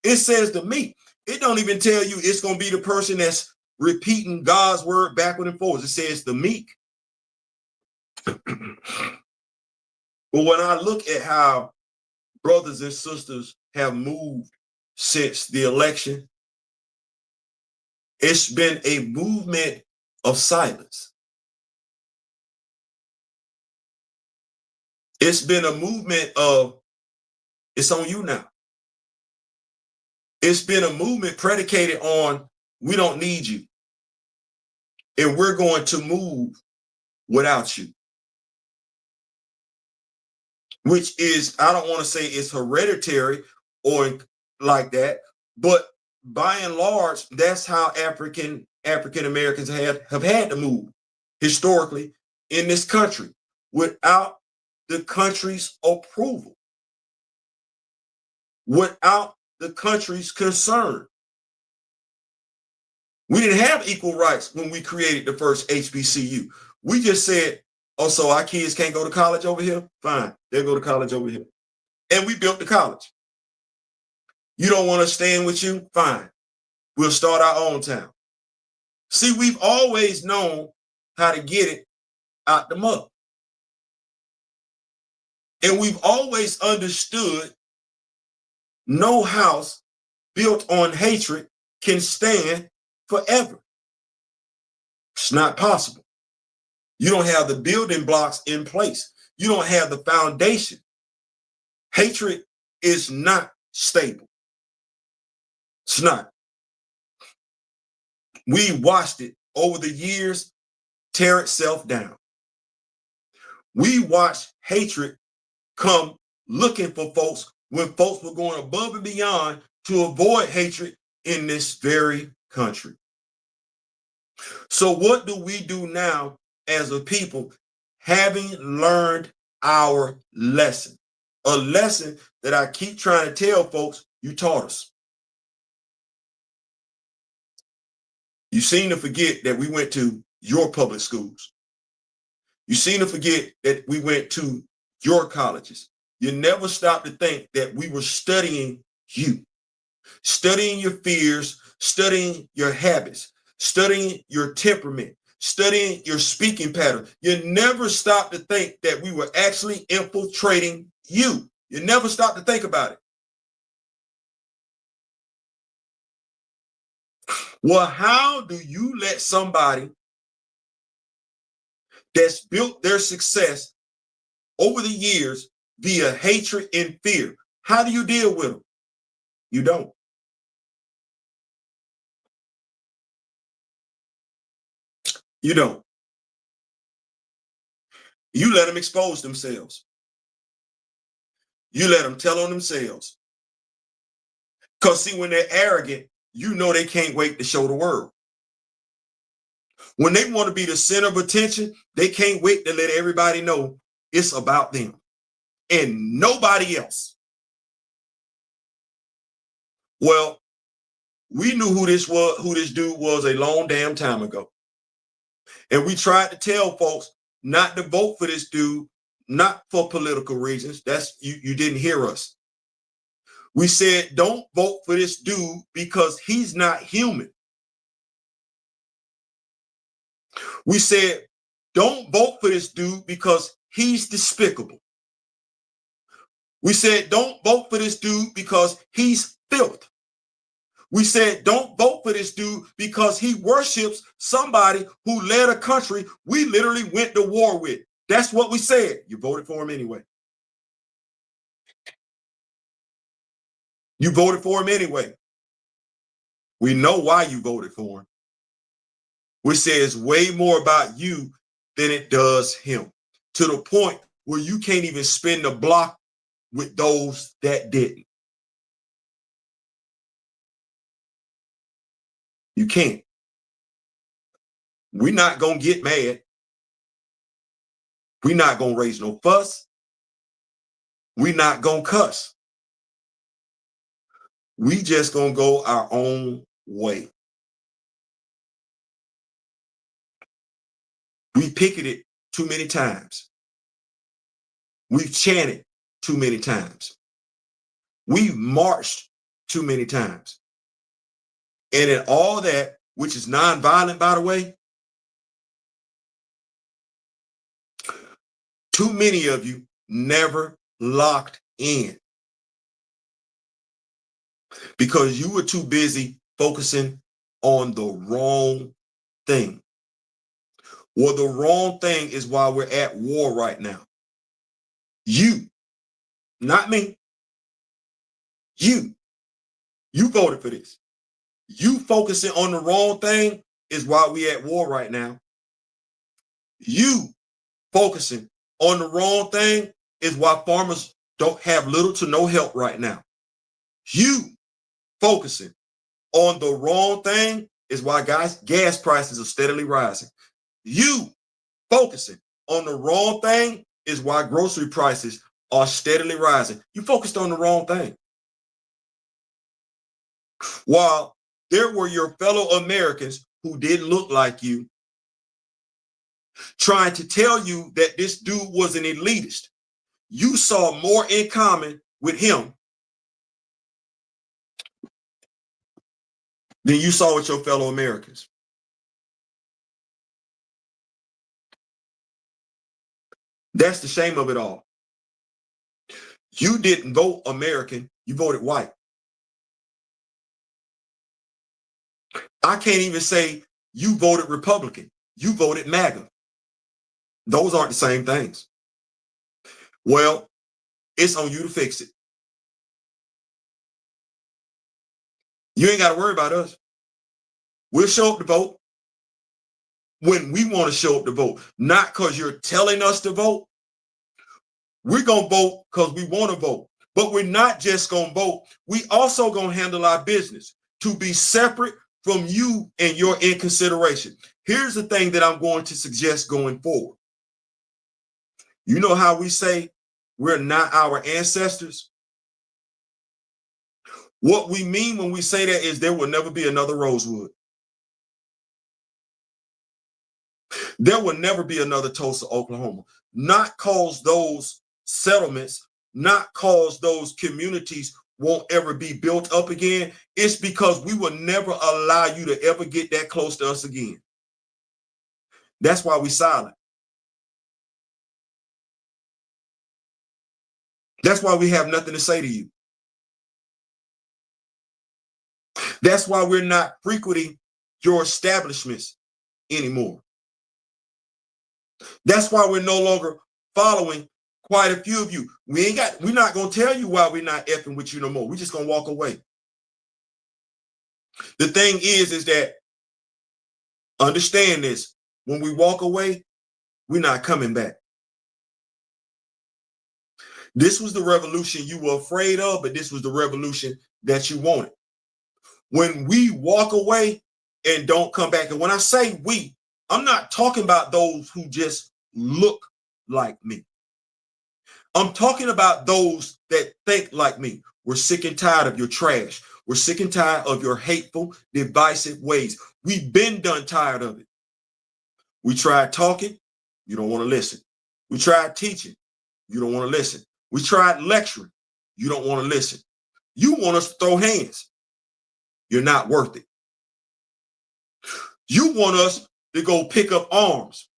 It says the meek. It don't even tell you it's going to be the person that's repeating God's word backward and forwards. It says the meek. But when I look at how brothers and sisters have moved since the election, it's been a movement of silence. It's been a movement of, it's on you now. It's been a movement predicated on, we don't need you. And we're going to move without you. Which is, I don't want to say it's hereditary or like that, but by and large, that's how African Americans have had to move historically in this country without the country's approval, without the country's concern. We didn't have equal rights when we created the first HBCU. We just said, oh, so our kids can't go to college over here? Fine, they'll go to college over here. And we built the college. You don't want us staying with you? Fine. We'll start our own town. See, we've always known how to get it out the mud. And we've always understood no house built on hatred can stand forever. It's not possible. You don't have the building blocks in place. You don't have the foundation. Hatred is not stable. It's not. We watched it over the years tear itself down. We watched hatred come looking for folks when folks were going above and beyond to avoid hatred in this very country. So what do we do now as a people, having learned our lesson. A lesson that I keep trying to tell folks, you taught us. You seem to forget that we went to your public schools. You seem to forget that we went to your colleges. You never stopped to think that we were studying you, studying your fears, studying your habits, studying your temperament, studying your speaking pattern. You never stopped to think that we were actually infiltrating you. You never stopped to think about it. Well, how do you let somebody that's built their success over the years via hatred and fear? How do you deal with them? You don't. You don't. You let them expose themselves. You let them tell on themselves. Because see, when they're arrogant, you know they can't wait to show the world. When they want to be the center of attention, they can't wait to let everybody know it's about them and nobody else. Well, we knew who this dude was a long damn time ago. And we tried to tell folks not to vote for this dude, not for political reasons. That's you didn't hear us. We said, don't vote for this dude because he's not human. We said, don't vote for this dude because he's despicable. We said, don't vote for this dude because he's filth. We said, don't vote for this dude because he worships somebody who led a country we literally went to war with. That's what we said. You voted for him anyway. You voted for him anyway. We know why you voted for him. We say it's way more about you than it does him, to the point where you can't even spin the block with those that didn't. You can't. We're not going to get mad. We're not going to raise no fuss. We're not going to cuss. We just going to go our own way. We picketed too many times. We've chanted too many times. We've marched too many times. And in all that, which is nonviolent, by the way, too many of you never locked in because you were too busy focusing on the wrong thing. Well, the wrong thing is why we're at war right now. You, not me. You voted for this. You focusing on the wrong thing is why we at war right now. You focusing on the wrong thing is why farmers don't have little to no help right now. You focusing on the wrong thing is why gas prices are steadily rising. You focusing on the wrong thing is why grocery prices are steadily rising. You focused on the wrong thing. While there were your fellow Americans who didn't look like you trying to tell you that this dude was an elitist, you saw more in common with him than you saw with your fellow Americans. That's the shame of it all. You didn't vote American, you voted white. I can't even say you voted Republican, you voted MAGA. Those aren't the same things. Well, it's on you to fix it. You ain't got to worry about us. We'll show up to vote when we want to show up to vote, not because you're telling us to vote. We're going to vote because we want to vote. But we're not just going to vote. We also going to handle our business to be separate from you and your inconsideration. Here's the thing that I'm going to suggest going forward. You know how we say we're not our ancestors? What we mean when we say that is there will never be another Rosewood. There will never be another Tulsa, Oklahoma. Not cause those settlements, not cause those communities won't ever be built up again. It's because we will never allow you to ever get that close to us again. That's why we're silent. That's why we have nothing to say to you. That's why we're not frequenting your establishments anymore. That's why we're no longer following quite a few of you. We're not going to tell you why we're not effing with you no more. We're just going to walk away. The thing is that understand this. When we walk away, we're not coming back. This was the revolution you were afraid of, but this was the revolution that you wanted. When we walk away and don't come back, and when I say we, I'm not talking about those who just look like me. I'm talking about those that think like me. We're sick and tired of your trash. We're sick and tired of your hateful, divisive ways. We've been done tired of it. We tried talking. You don't want to listen. We tried teaching. You don't want to listen. We tried lecturing. You don't want to listen. You want us to throw hands. You're not worth it. You want us to go pick up arms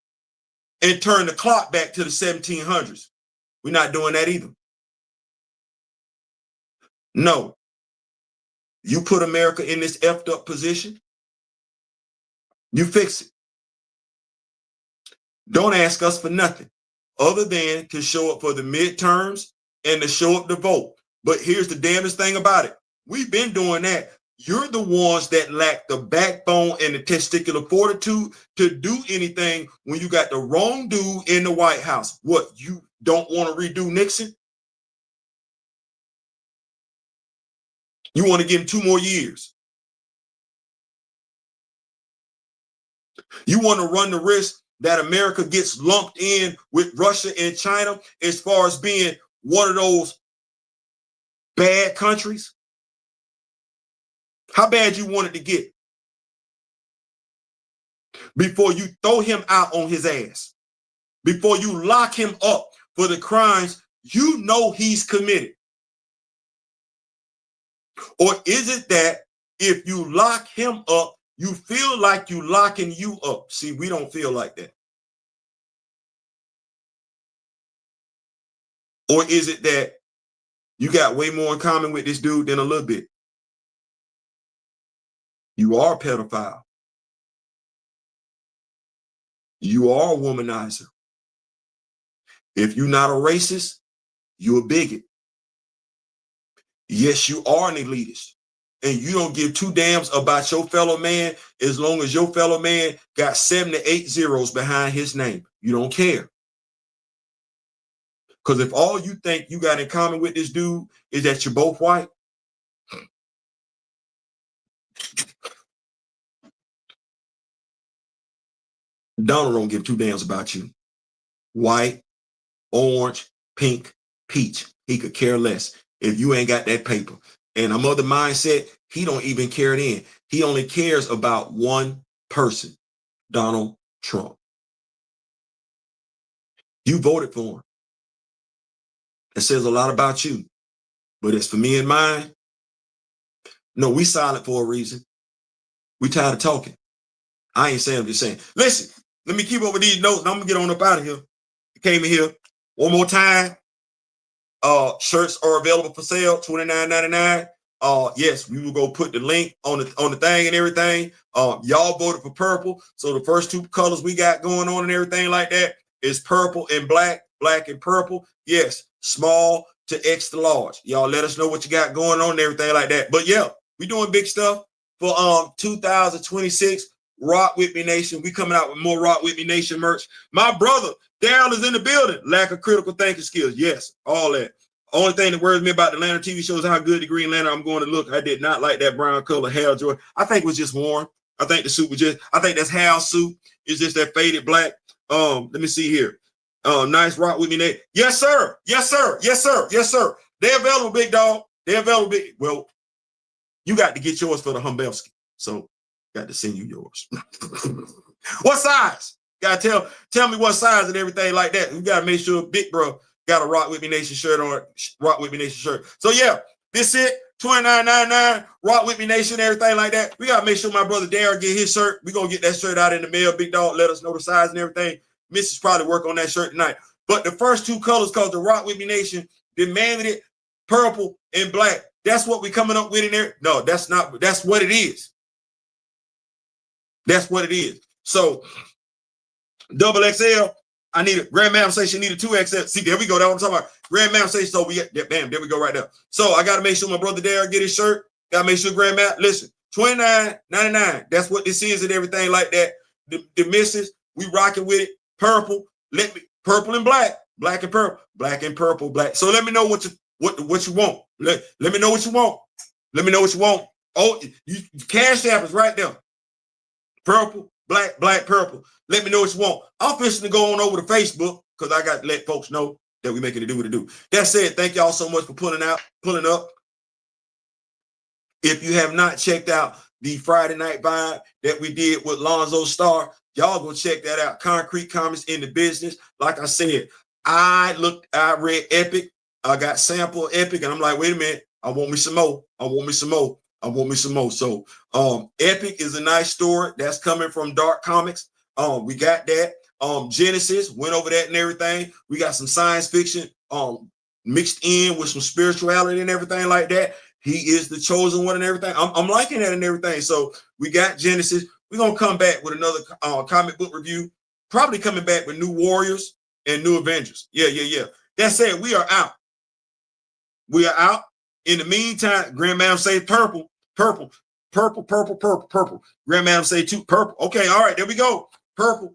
and turn the clock back to the 1700s. We're not doing that either. No. You put America in this effed up position, you fix it. Don't ask us for nothing other than to show up for the midterms and to show up to vote. But here's the damnest thing about it. We've been doing that. You're the ones that lack the backbone and the testicular fortitude to do anything when you got the wrong dude in the White House. What, you don't want to redo Nixon? You want to give him 2 more years? You want to run the risk that America gets lumped in with Russia and China as far as being one of those bad countries? How bad you want it to get before you throw him out on his ass, before you lock him up for the crimes you know he's committed? Or is it that if you lock him up, you feel like you locking you up? See, we don't feel like that. Or is it that you got way more in common with this dude than a little bit? You are a pedophile. You are a womanizer. If you're not a racist, you're a bigot. Yes, you are an elitist. And you don't give 2 damns about your fellow man as long as your fellow man got 7 to 8 zeros behind his name. You don't care. Because if all you think you got in common with this dude is that you're both white, Donald don't give 2 damns about you. White, orange, pink, peach. He could care less if you ain't got that paper. And I'm of the mindset, he don't even care then. He only cares about one person, Donald Trump. You voted for him. That says a lot about you. But as for me and mine, no, we silent for a reason. We tired of talking. I ain't saying, I'm just saying. Listen, let me keep up with these notes and I'm gonna get on up out of here. I came in here one more time. Shirts are available for sale, $29.99. Yes, we will go put the link on the thing and everything. Y'all voted for purple, so the first 2 colors we got going on and everything like that is purple and black, black and purple. Yes, small to extra large. Y'all let us know what you got going on and everything like that. But yeah, we doing big stuff for 2026. Rock With Me Nation. We coming out with more Rock With Me Nation merch. My brother Daryl is in the building. Lack of critical thinking skills. Yes, all that. Only thing that worries me about the Lantern TV show is how good the Green Lantern I'm going to look. I did not like that brown color Hal Jordan. I think it was just worn. I think the suit was just, I think that's Hal's suit. It's just that faded black. Let me see here. Nice rock with me, Nate. Yes, sir. Yes, sir. Yes, sir. Yes, sir. They're available, big dog. They're available, big. Well, you got to get yours for the Humbelski. So got to send you yours. What size? Gotta tell me what size and everything like that. We gotta make sure big bro got a Rock With Me Nation shirt on. Rock With Me Nation shirt. So yeah, this it. $29.99. Rock With Me Nation, everything like that. We gotta make sure my brother Darryl get his shirt. We gonna get that shirt out in the mail. Big dog, let us know the size and everything. Mrs. probably work on that shirt tonight. But the first two colors, called the Rock With Me Nation, demanded it, purple and black. That's what we coming up with in there. No, that's not. That's what it is. That's what it is. So double XL, I need it. Grandmam say she needed 2XL. See, there we go. That's what I'm talking about. Grandmam say so. We get bam. There we go right there. So I got to make sure my brother Darryl get his shirt. Got to make sure Grandmam. Listen, $29.99. That's what this is and everything like that. The missus, we rocking with it. Purple. Let me purple and black. Black and purple. Black and purple. Black. So let me know what you want. Let me know what you want. Let me know what you want. Oh, Cash App is right there. Purple, black, black, purple. Let me know what you want. I'm fishing to go on over to Facebook because I got to let folks know that we making it do what it do. That said, thank y'all so much for pulling up. If you have not checked out the Friday night vibe that we did with Lonzo Starr, y'all go check that out. Concrete Comments in the Business. Like I said, I read Epic. I got sample Epic, and I'm like, wait a minute. I want me some more. So Epic is a nice story that's coming from Dark Comics. We got that. Genesis went over that and everything. We got some science fiction mixed in with some spirituality and everything like that. He is the chosen one and everything. I'm liking that and everything. So we got Genesis. We're gonna come back with another comic book review. Probably coming back with New Warriors and New Avengers. Yeah. That said, we are out. In the meantime, Grandmam say purple. Grandmam say two purple. Okay, all right, there we go. Purple.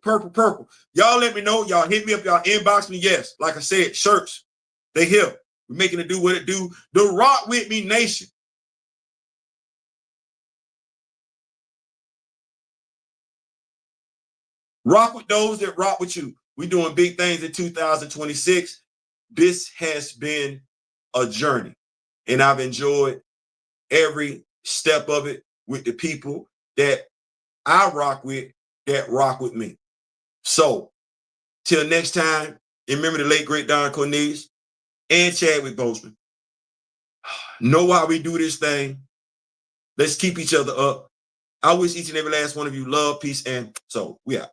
Y'all let me know. Y'all hit me up. Y'all inbox me. Yes, like I said, shirts. They here. We're making it do what it do. The Rock With Me Nation. Rock with those that rock with you. We're doing big things in 2026. This has been a journey, and I've enjoyed every step of it with the people that I rock with that rock with me. So till next time, remember the late great Don Cornelius and Chadwick Boseman. Know why we do this thing. Let's keep each other up. I wish each and every last one of you love, peace, and so we out.